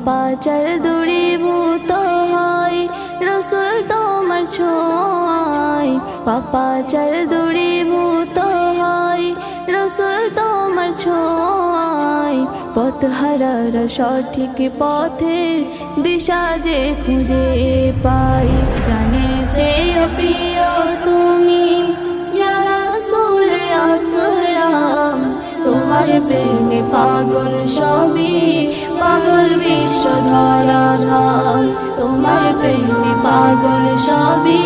পাপাচার দূরীভূত হয় রসুল তোমার ছোঁয়ায়। পাপাচার দূরীভূত হয় রসুল তোমার ছোঁয়ায়। পথহারারা সঠিক পথের দিশা যে খুঁজে পাই। প্রাণের চেয়ে প্রিয় তুমি ইয়া রাসূল আকরাম, তোমার প্রেমে পাগল সবই, পাগল বিশ্ব ধরাধাম। তোমার প্রেমে পাগল সবই,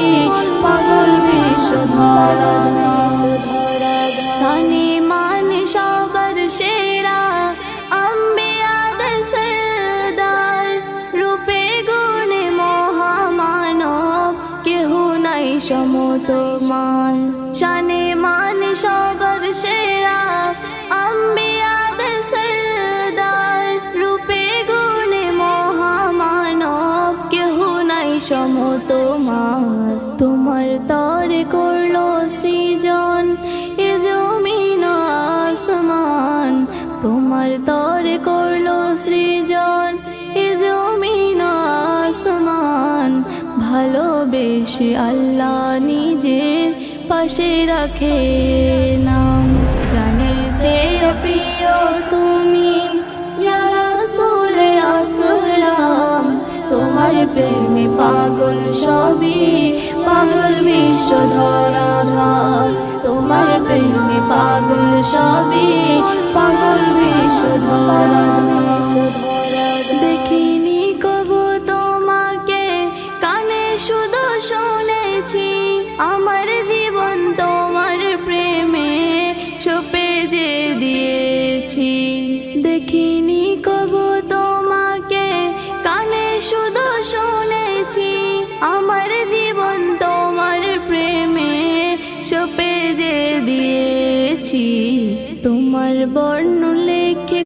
পাগল বিশ্ব ধরাধাম। সানি মানে সবার সেরা, আম্বিয়াদের সরদার, রূপে গুণে মহামানব, কেহ নাই সমতমান। শানে মানে সবার সেরা, আম্বিয়াদের সরদার, রূপে গুণে মহামানব, কেহ নাই সমতমান। তোমার তরে করলো সৃজন এ জমিন আসমান। তোমার তরে করলো সৃজন এ জমিন আসমান। ভালোবেসে আল্লাহ নিজের পাশে রাখে নাম। প্রাণের চেয়ে প্রিয় তুমি ইয়া রাসূল আকরাম, তোমার প্রেমে পাগল সবই, পাগল বিশ্ব ধরাধাম। তোমার প্রেমে পাগল সবই, পাগল বিশ্ব ধরাধাম। দেখিনি কবু তোমাকে, কানে শুধু শুনেছি, আমার জীবন তোমার প্রেমে সঁপে যে দিয়েছি। দেখিনি কবু তোমাকে, কানে শুধু শুনেছি, আমার জীবন তোমার প্রেমে সঁপে যে দিয়েছি। তোমার বর্ণনা